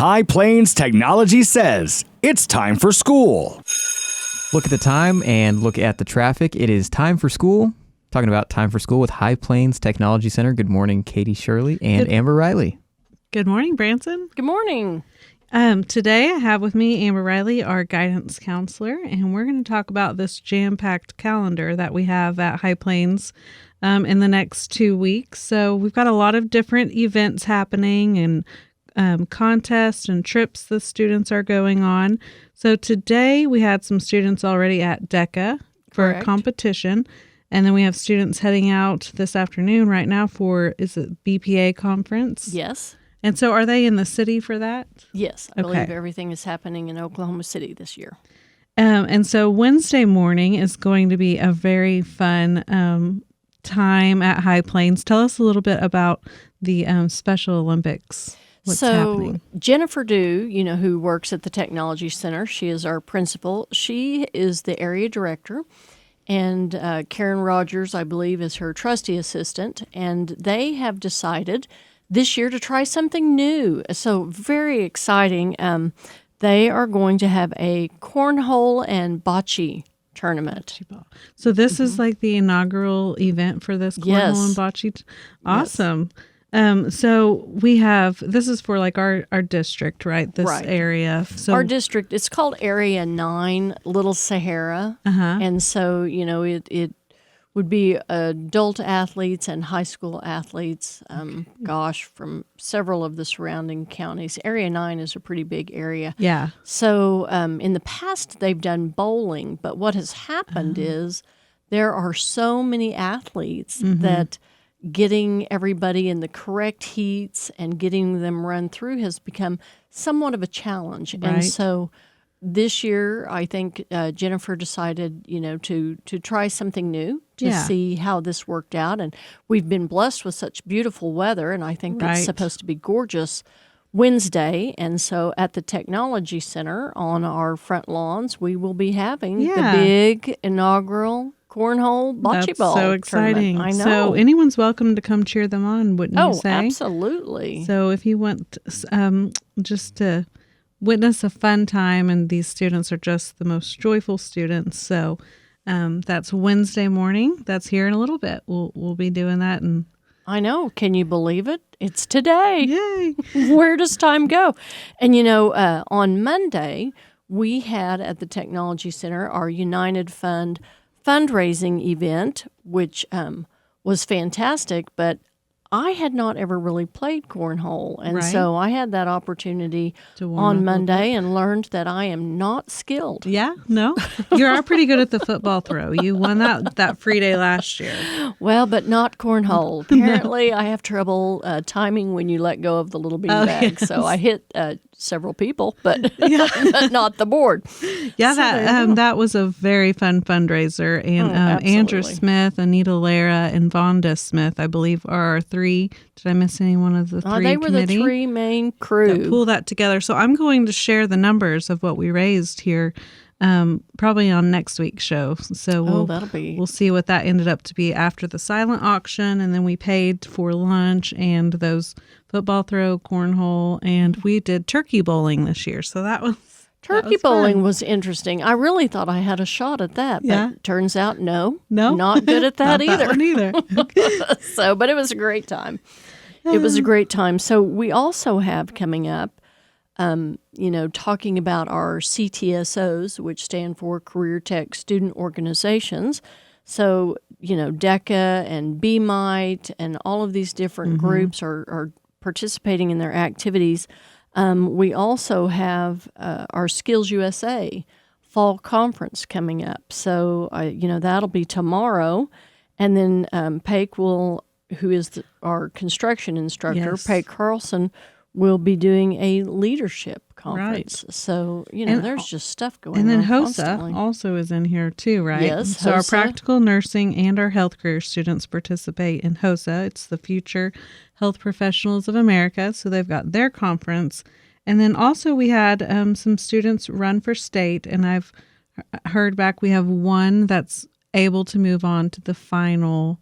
High Plains Technology says it's time for school. Look at the time and look at the traffic. It is time for school. Talking about time for school with High Plains Technology Center. Good morning, Katie Shirley and Amber Riley. Good morning, Branson. Good morning. Today I have with me Amber Riley, our guidance counselor, and we're going to talk about this jam-packed calendar that we have at High Plains in the next 2 weeks. So we've got a lot of different events happening and contests and trips the students are going on. So today we had some students already at DECA for a competition. And then we have students heading out this afternoon right now for, is it BPA conference? Yes. And so are they in the city for that? Yes. I believe everything is happening in Oklahoma City this year. And so Wednesday morning is going to be a very fun time at High Plains. Tell us a little bit about the Special Olympics. What's happening? Jennifer Dew, who works at the Technology Center, she is our principal. She is the area director. And Karen Rogers, I believe, is her trustee assistant. And they have decided this year to try something new. So very exciting. They are going to have a cornhole and bocce tournament. So this is like the inaugural event for this cornhole and bocce. Awesome. Yes. So we have, this is for like our district, right? This area. So our district, it's called Area 9, Little Sahara. And so, it would be adult athletes and high school athletes, from several of the surrounding counties. Area 9 is a pretty big area. Yeah. So in the past, they've done bowling, but what has happened is there are so many athletes that getting everybody in the correct heats and getting them run through has become somewhat of a challenge. Right. And so this year, I think Jennifer decided, to try something new to see how this worked out. And we've been blessed with such beautiful weather, and I think it's supposed to be gorgeous Wednesday. And so at the Technology Center on our front lawns, we will be having the big inaugural cornhole bocce ball. So exciting. Tournament. I know. So anyone's welcome to come cheer them on, wouldn't you say? Oh, absolutely. So if you want just to witness a fun time, and these students are just the most joyful students. So that's Wednesday morning. That's here in a little bit. We'll be doing that. And I know. Can you believe it? It's today. Yay. Where does time go? And, on Monday, we had at the Technology Center our United Fund fundraising event, which was fantastic, but I had not ever really played cornhole. And so I had that opportunity on Monday and learned that I am not skilled. Yeah, no, you are pretty good at the football throw. You won that free day last year. Well, but not cornhole. Apparently, I have trouble timing when you let go of the little beanbag. So I hit several people, but not the board. Yeah, that was a very fun fundraiser. And Andrew Smith, Anita Lara, and Vonda Smith, I believe, are our three. Did I miss any one of the three? They were the three main crew that pull that together. So I'm going to share the numbers of what we raised here, probably on next week's show. So we'll see what that ended up to be after the silent auction, and then we paid for lunch and those football throw, cornhole, and we did turkey bowling this year. So that was Turkey bowling was interesting. I really thought I had a shot at that, but turns out no, not good at that either. That one either. But it was a great time. It was a great time. So we also have coming up, talking about our CTSOs, which stand for Career Tech Student Organizations. So, DECA and BMITE and all of these different groups are participating in their activities. We also have our Skills USA fall conference coming up. So, that'll be tomorrow. And then Paik who is our construction instructor, Paik Carlson, will be doing a leadership conference. Right. So, there's just stuff going on. And then HOSA constantly. Also is in here too, right? Yes. So HOSA. Our practical nursing and our health career students participate in HOSA. It's the Future Health Professionals of America. So they've got their conference. And then also we had some students run for state, and I've heard back we have one that's able to move on to the final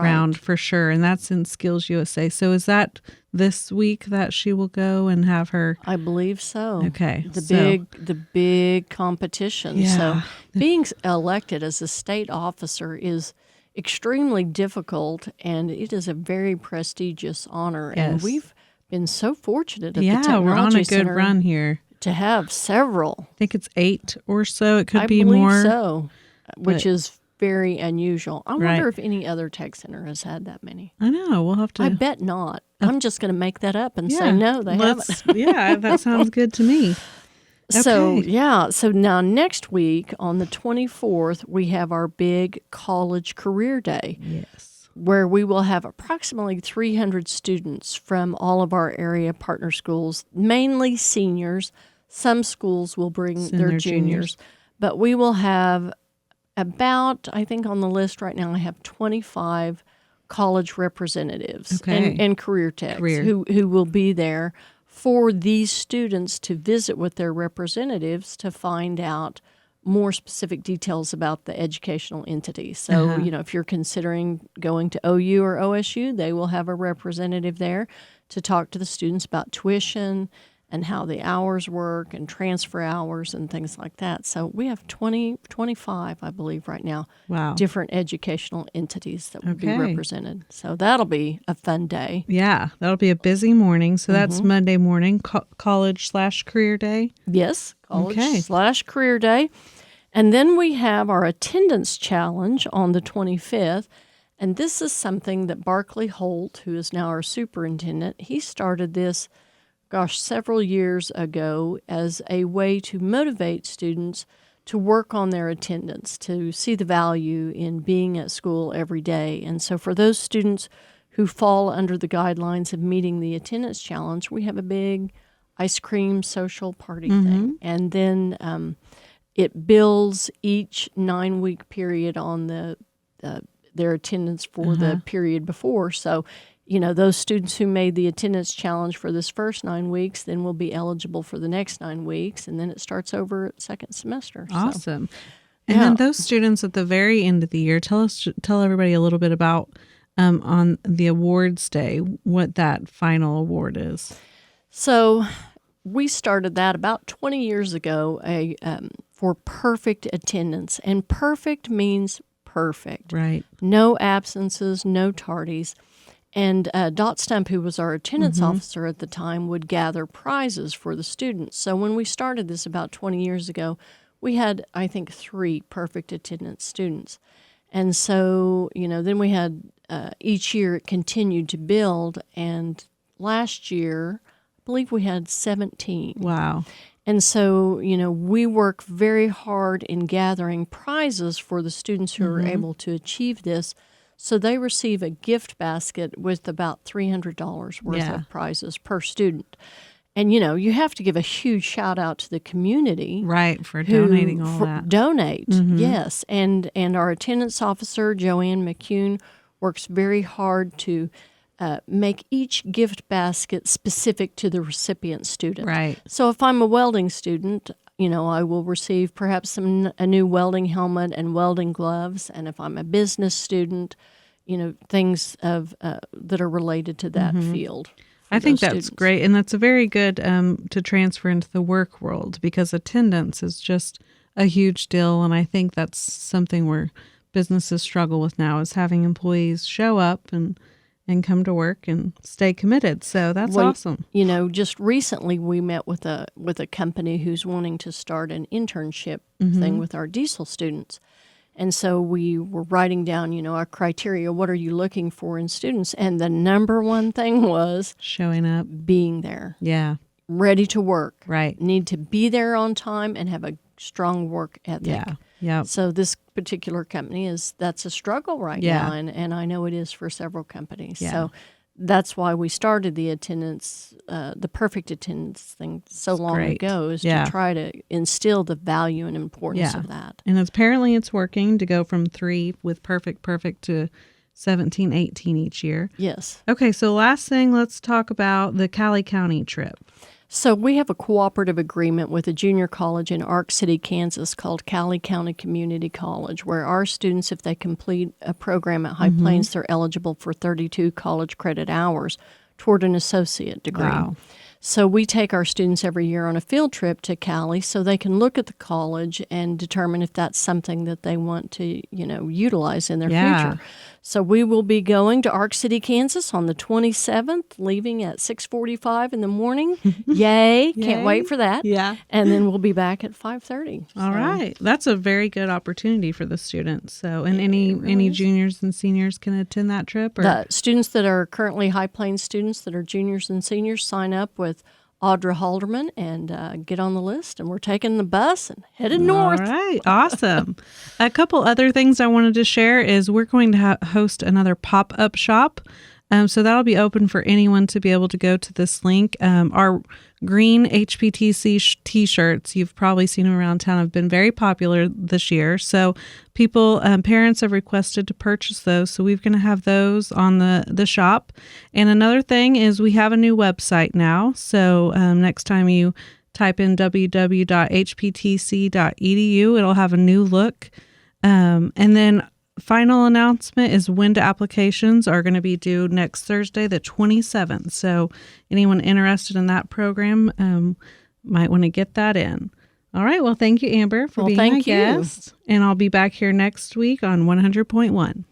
round for sure. And that's in Skills USA. So is that this week that she will go and have her? I believe so. Okay. The big competition. Yeah. So being elected as a state officer is extremely difficult, and it is a very prestigious honor. Yes. And we've been so fortunate at the Yeah, Technology we're on a good Center run here. to have several. I think it's 8 or so. It could I be believe more. so, which but- is very unusual. I Right. wonder if any other tech center has had that many. I know. We'll have to. I bet not. I'm just going to make that up and say no, they haven't. Yeah, that sounds good to me. So, Okay. yeah. So now next week on the 24th, we have our big college career day Yes. where we will have approximately 300 students from all of our area partner schools, mainly seniors. Some schools will bring Send their their juniors, but we will have about, I think on the list right now, I have 25 college representatives Okay. and career techs Career. who will be there for these students to visit with their representatives to find out more specific details about the educational entity. So, if you're considering going to OU or OSU, they will have a representative there to talk to the students about tuition and how the hours work and transfer hours and things like that. So we have 25, I believe, right now, Wow. different educational entities that will be Okay. represented. So that'll be a fun day. Yeah, that'll be a busy morning. So that's Mm-hmm. Monday morning, college/career day. Yes, Okay. college/career day. And then we have our attendance challenge on the 25th. And this is something that Barkley Holt, who is now our superintendent, he started this, several years ago as a way to motivate students to work on their attendance, to see the value in being at school every day. And so for those students who fall under the guidelines of meeting the attendance challenge, we have a big ice cream social party thing. And then it bills each 9-week period on their attendance for the period before. So, those students who made the attendance challenge for this first 9 weeks then will be eligible for the next 9 weeks, and then it starts over at second semester. So, Awesome. And Yeah. then those students at the very end of the year, tell everybody a little bit about on the awards day what that final award is. so we started that about 20 years ago for perfect attendance, and perfect means perfect. Right. No absences, no tardies. And Dot Stump, who was our attendance officer at the time, would gather prizes for the students. So when we started this about 20 years ago, we had, I think, 3 perfect attendance students. And so, then we had each year it continued to build. And last year, I believe we had 17. Wow. And so, we work very hard in gathering prizes for the students who are able to achieve this. So they receive a gift basket with about $300 worth Yeah. of prizes per student. And, you have to give a huge shout out to the community. Right, for who donating all that. Donate, yes. And our attendance officer, Joanne McCune, works very hard to make each gift basket specific to the recipient student. Right. So if I'm a welding student, I will receive perhaps a new welding helmet and welding gloves. And if I'm a business student, things that are related to that field. for I think those that's students. great. And that's a very good to transfer into the work world because attendance is just a huge deal. And I think that's something where businesses struggle with now is having employees show up and come to work and stay committed. So that's Well, awesome. Just recently we met with a company who's wanting to start an internship thing with our diesel students. And so we were writing down, our criteria. What are you looking for in students? And the number one thing was Showing up. being there, Yeah. ready to work. Right. Need to be there on time and have a strong work ethic. Yeah. Yeah. So this particular company that's a struggle right Yeah. now, and I know it is for several companies. Yeah. So that's why we started the attendance, the perfect attendance thing so long great. ago, is Yeah. to try to instill the value and importance Yeah. of that. And apparently it's working to go from 3 with perfect to 17, 18 each year. Yes. Okay, so last thing, let's talk about the Cali County trip. So we have a cooperative agreement with a junior college in Ark City, Kansas called Cali County Community College, where our students, if they complete a program at High Plains, they're eligible for 32 college credit hours toward an associate degree. Wow. So we take our students every year on a field trip to Cali so they can look at the college and determine if that's something that they want to, utilize in their future. So we will be going to Ark City, Kansas on the 27th, leaving at 6:45 in the morning. Yay. Can't wait for that. Yeah. And then we'll be back at 5:30. All right. That's a very good opportunity for the students. So, and any juniors and seniors can attend that trip? Or? The students that are currently High Plains students that are juniors and seniors sign up with Audra Halderman and get on the list. And we're taking the bus and headed north. All right. Awesome. A couple other things I wanted to share is we're going to host another pop-up shop. So that'll be open for anyone to be able to go to this link. Our green HPTC T-shirts, you've probably seen them around town, have been very popular this year. So parents have requested to purchase those. So we're going to have those on the shop. And another thing is we have a new website now. So next time you type in www.hptc.edu, it'll have a new look. And then final announcement is window applications are going to be due next Thursday, the 27th. So anyone interested in that program might want to get that in. All right. Well, thank you, Amber, for being my guest. And I'll be back here next week on 100.1.